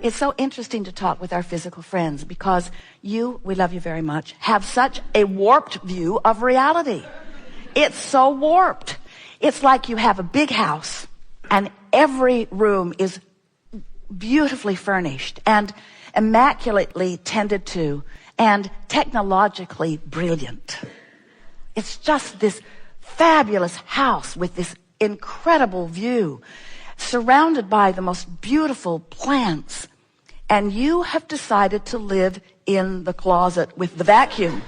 It's so interesting to talk with our physical friends because we love you very much, have such a warped view of reality. It's so warped. It's like you have a big house and every room is beautifully furnished and immaculately tended to and technologically brilliant. It's just this fabulous house with this incredible view, surrounded by the most beautiful plants, and you have decided to live in the closet with the vacuum.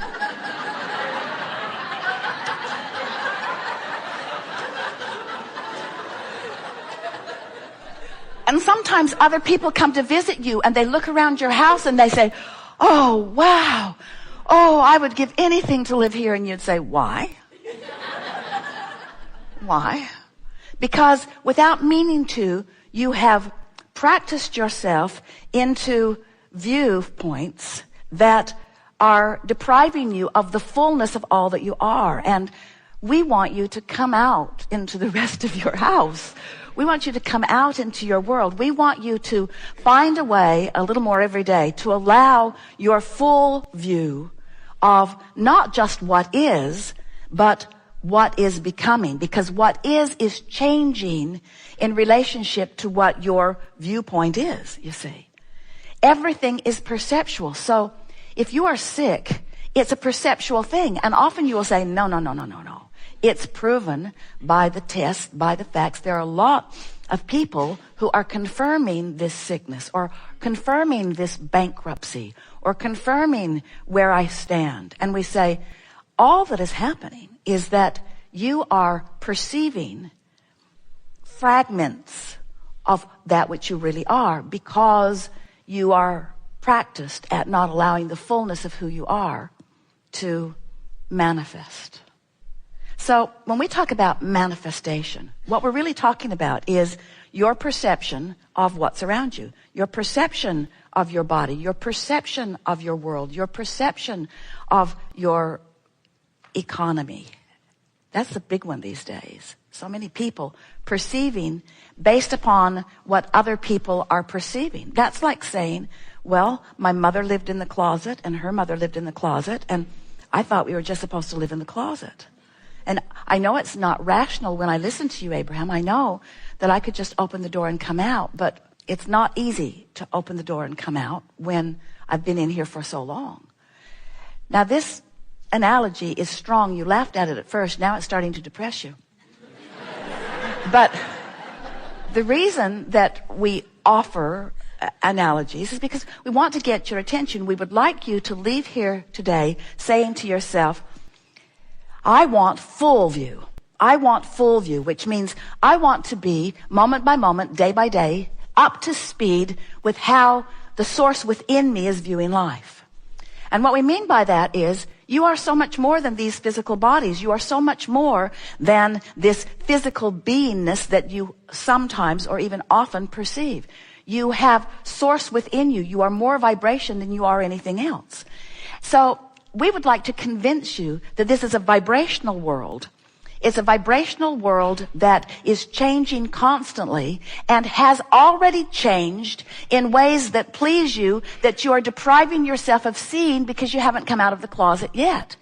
And sometimes other people come to visit you and they look around your house and they say, "Oh, wow. Oh, I would give anything to live here." And you'd say, "Why?" Why? Because without meaning to, you have practiced yourself into viewpoints that are depriving you of the fullness of all that you are. And we want you to come out into the rest of your house. We want you to come out into your world. We want you to find a way a little more every day to allow your full view of not just what is, but what is becoming. Because what is changing in relationship to what your viewpoint is, you see. Everything is perceptual. So if you are sick, it's a perceptual thing. And often you will say, no. It's proven by the tests, by the facts. There are a lot of people who are confirming this sickness or confirming this bankruptcy or confirming where I stand. And we say, all that is happening is that you are perceiving fragments of that which you really are because you are practiced at not allowing the fullness of who you are to manifest. So when we talk about manifestation, what we're really talking about is your perception of what's around you, your perception of your body, your perception of your world, your perception of your economy. That's the big one these days. So many people perceiving based upon what other people are perceiving. That's like saying, well, my mother lived in the closet and her mother lived in the closet, and I thought we were just supposed to live in the closet. And I know it's not rational when I listen to you, Abraham. I know that I could just open the door and come out, but it's not easy to open the door and come out when I've been in here for so long. Now, this analogy is strong. You laughed at it at first. Now it's starting to depress you. But the reason that we offer analogies is because we want to get your attention. We would like you to leave here today saying to yourself, I want full view. I want full view, which means I want to be moment by moment, day by day, up to speed with how the source within me is viewing life. And what we mean by that is you are so much more than these physical bodies. You are so much more than this physical beingness that you sometimes or even often perceive. You have source within you. You are more vibration than you are anything else. So we would like to convince you that this is a vibrational world. It's a vibrational world that is changing constantly and has already changed in ways that please you, that you are depriving yourself of seeing because you haven't come out of the closet yet.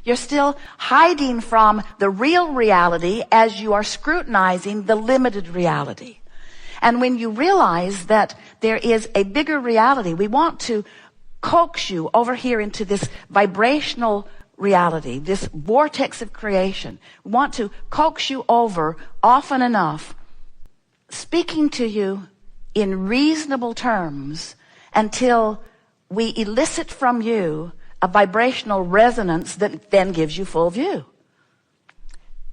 You're still hiding from the real reality as you are scrutinizing the limited reality. And when you realize that there is a bigger reality, we want to coax you over here into this vibrational reality, this vortex of creation. We want to coax you over often enough, speaking to you in reasonable terms until we elicit from you a vibrational resonance that then gives you full view.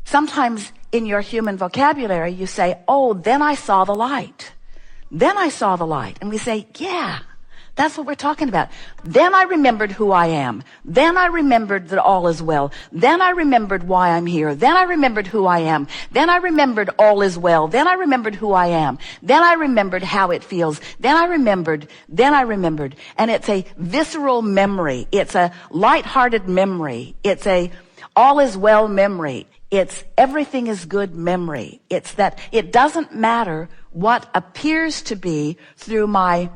Sometimes in your human vocabulary, you say, oh, then I saw the light. Then I saw the light. And we say, yeah. That's what we're talking about. Then I remembered who I am. Then I remembered that all is well. Then I remembered why I'm here. Then I remembered who I am. Then I remembered all is well. Then I remembered who I am. Then I remembered how it feels. Then I remembered. And it's a visceral memory. It's a lighthearted memory. It's a all is well memory. It's everything is good memory. It's that it doesn't matter what appears to be through my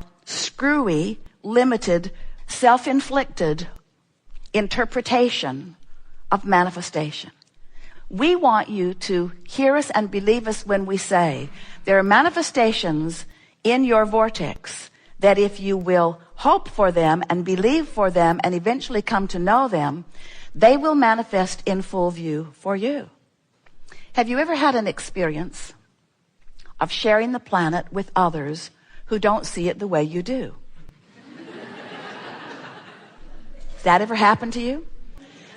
screwy, limited, self-inflicted interpretation of manifestation. We want you to hear us and believe us when we say there are manifestations in your vortex that if you will hope for them and believe for them and eventually come to know them, they will manifest in full view for you. Have you ever had an experience of sharing the planet with others who don't see it the way you do? Has that ever happened to you?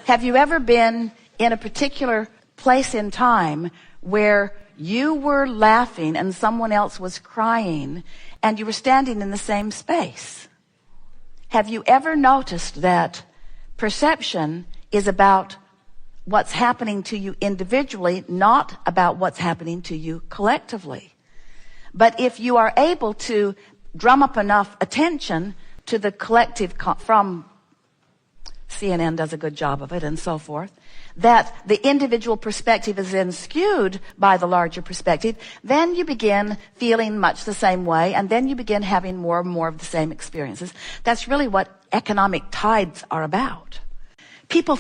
Have you ever been in a particular place in time where you were laughing and someone else was crying and you were standing in the same space? Have you ever noticed that perception is about what's happening to you individually, not about what's happening to you collectively? But if you are able to drum up enough attention to the collective from CNN does a good job of it and so forth, that the individual perspective is then skewed by the larger perspective, then you begin feeling much the same way, and then you begin having more and more of the same experiences. That's really what economic tides are about. People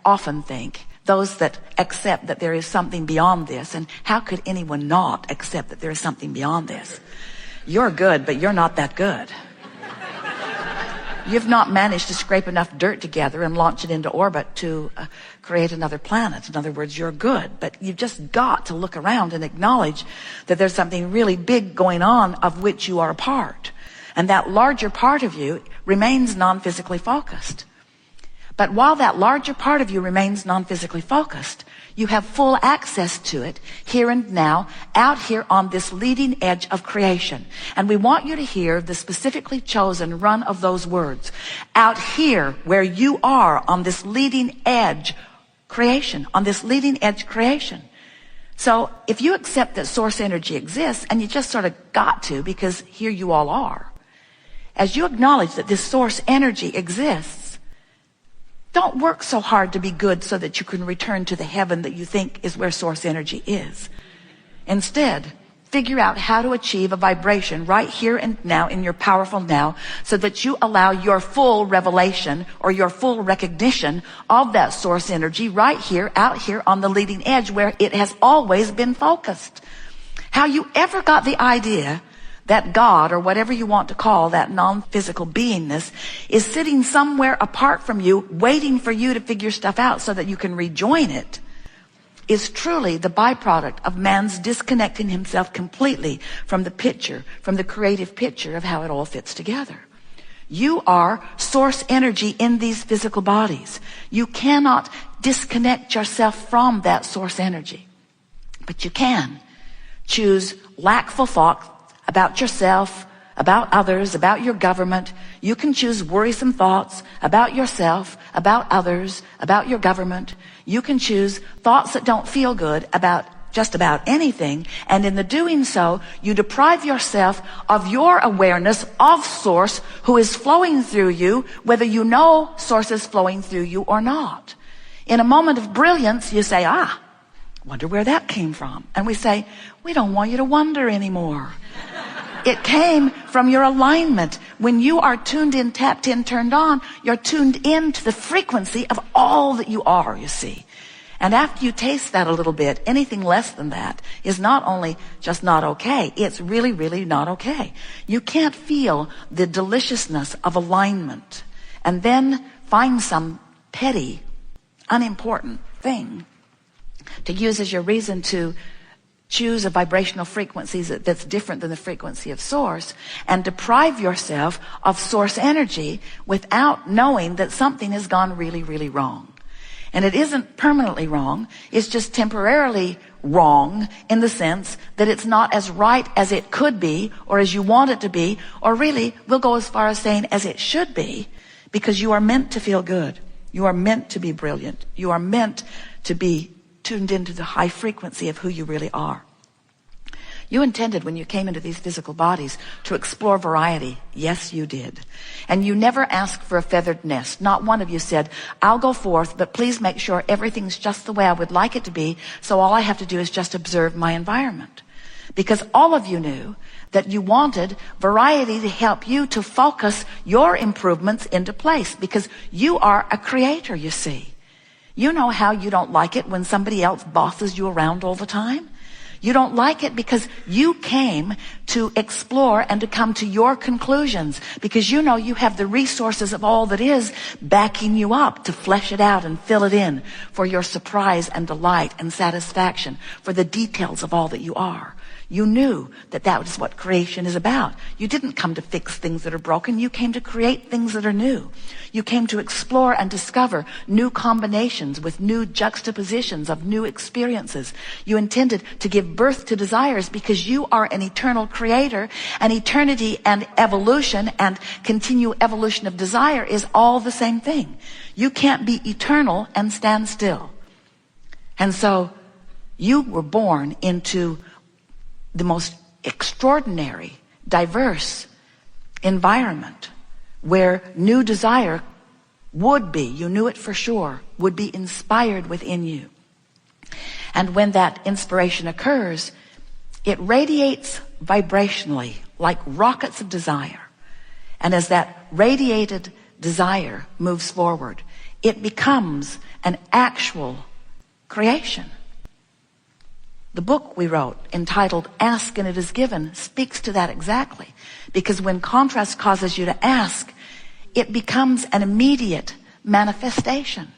often think, those that accept that there is something beyond this, and how could anyone not accept that there is something beyond this? You're good, but you're not that good. You've not managed to scrape enough dirt together and launch it into orbit to create another planet. In other words, you're good, but you've just got to look around and acknowledge that there's something really big going on of which you are a part. And that larger part of you remains non-physically focused. But while that larger part of you remains non-physically focused, you have full access to it here and now, out here on this leading edge of creation. And we want you to hear the specifically chosen run of those words. Out here where you are on this leading edge creation, on this leading edge creation. So if you accept that source energy exists, and you just sort of got to because here you all are, as you acknowledge that this source energy exists, don't work so hard to be good so that you can return to the heaven that you think is where source energy is. Instead, figure out how to achieve a vibration right here and now in your powerful now so that you allow your full revelation or your full recognition of that source energy right here, out here on the leading edge where it has always been focused. How you ever got the idea that God, or whatever you want to call that non-physical beingness, is sitting somewhere apart from you, waiting for you to figure stuff out so that you can rejoin it, is truly the byproduct of man's disconnecting himself completely from the picture, from the creative picture of how it all fits together. You are source energy in these physical bodies. You cannot disconnect yourself from that source energy. But you can choose lackful thought about yourself, about others, about your government. You can choose worrisome thoughts about yourself, about others, about your government. You can choose thoughts that don't feel good about just about anything. And in the doing so, you deprive yourself of your awareness of source who is flowing through you, whether you know source is flowing through you or not. In a moment of brilliance, you say, wonder where that came from. And we say, we don't want you to wonder anymore. It came from your alignment. When you are tuned in, tapped in, turned on, you're tuned in to the frequency of all that you are, you see. And after you taste that a little bit, anything less than that is not only just not okay, it's really, really not okay. You can't feel the deliciousness of alignment and then find some petty, unimportant thing to use as your reason to choose a vibrational frequency that's different than the frequency of source, and deprive yourself of source energy without knowing that something has gone really, really wrong. And it isn't permanently wrong, it's just temporarily wrong in the sense that it's not as right as it could be or as you want it to be, or really we'll go as far as saying as it should be, because you are meant to feel good. You are meant to be brilliant. You are meant to be tuned into the high frequency of who you really are. You intended when you came into these physical bodies to explore variety. Yes, you did. And you never asked for a feathered nest. Not one of you said, I'll go forth, but please make sure everything's just the way I would like it to be, so all I have to do is just observe my environment. Because all of you knew that you wanted variety to help you to focus your improvements into place, because you are a creator, you see. You know how you don't like it when somebody else bosses you around all the time? You don't like it because you came to explore and to come to your conclusions, because you know you have the resources of all that is backing you up to flesh it out and fill it in for your surprise and delight and satisfaction, for the details of all that you are. You knew that that was what creation is about. You didn't come to fix things that are broken. You came to create things that are new. You came to explore and discover new combinations with new juxtapositions of new experiences. You intended to give birth to desires because you are an eternal creator, and eternity and evolution and continual evolution of desire is all the same thing. You can't be eternal and stand still. And so you were born into the most extraordinary, diverse environment where new desire would be, you knew it for sure, would be inspired within you. And when that inspiration occurs, it radiates vibrationally like rockets of desire. And as that radiated desire moves forward, it becomes an actual creation. The book we wrote, entitled Ask and It Is Given, speaks to that exactly. Because when contrast causes you to ask, it becomes an immediate manifestation.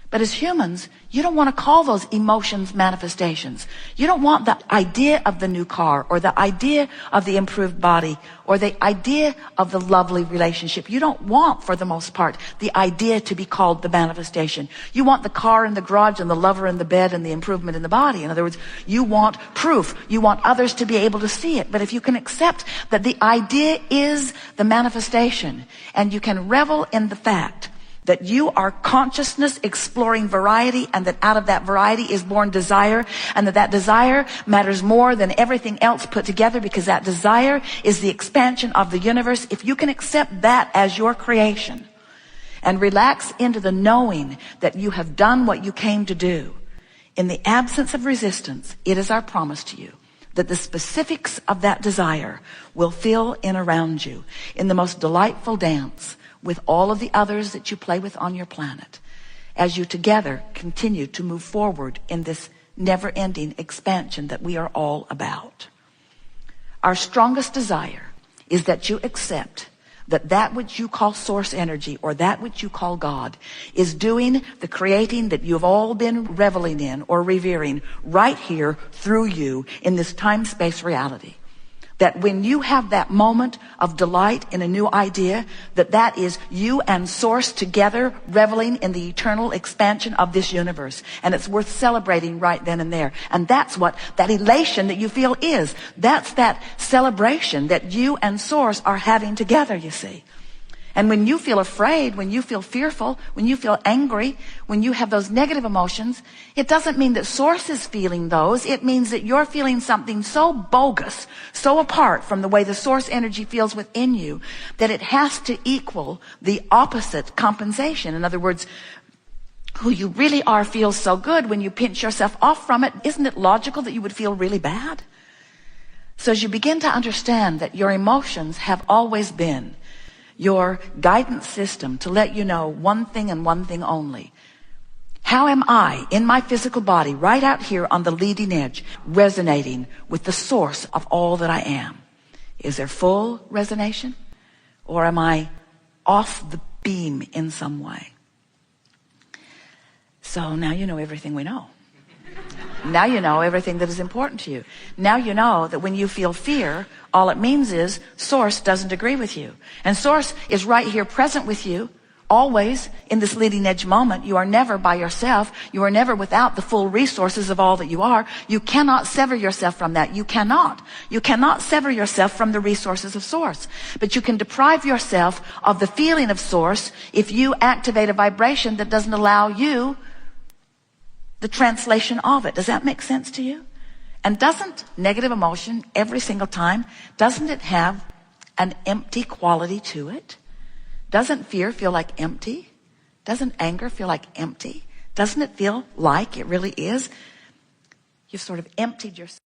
But as humans, you don't want to call those emotions manifestations. You don't want the idea of the new car, or the idea of the improved body, or the idea of the lovely relationship. You don't want, for the most part, the idea to be called the manifestation. You want the car in the garage and the lover in the bed and the improvement in the body. In other words, you want proof. You want others to be able to see it. But if you can accept that the idea is the manifestation, and you can revel in the fact that you are consciousness exploring variety, and that out of that variety is born desire, and that desire matters more than everything else put together, because that desire is the expansion of the universe. If you can accept that as your creation and relax into the knowing that you have done what you came to do, in the absence of resistance, it is our promise to you that the specifics of that desire will fill in around you in the most delightful dance with all of the others that you play with on your planet, as you together continue to move forward in this never-ending expansion that we are all about. Our strongest desire is that you accept that that which you call source energy, or that which you call God, is doing the creating that you've all been reveling in or revering right here through you in this time-space reality. That when you have that moment of delight in a new idea, that is you and Source together reveling in the eternal expansion of this universe. And it's worth celebrating right then and there. And that's what that elation that you feel is. That's that celebration that you and Source are having together, you see. And when you feel afraid, when you feel fearful, when you feel angry, when you have those negative emotions, it doesn't mean that Source is feeling those. It means that you're feeling something so bogus, so apart from the way the Source energy feels within you, that it has to equal the opposite compensation. In other words, who you really are feels so good. When you pinch yourself off from it, isn't it logical that you would feel really bad? So as you begin to understand that your emotions have always been your guidance system to let you know one thing and one thing only. How am I in my physical body right out here on the leading edge resonating with the source of all that I am? Is there full resonation, or am I off the beam in some way? So now you know everything we know. Now you know everything that is important to you. Now you know that when you feel fear, all it means is Source doesn't agree with you. And Source is right here present with you, always in this leading edge moment. You are never by yourself. You are never without the full resources of all that you are. You cannot sever yourself from that. You cannot. You cannot sever yourself from the resources of Source. But you can deprive yourself of the feeling of Source if you activate a vibration that doesn't allow you the translation of it. Does that make sense to you? And doesn't negative emotion every single time, doesn't it have an empty quality to it? Doesn't fear feel like empty? Doesn't anger feel like empty? Doesn't it feel like it really is? You've sort of emptied yourself.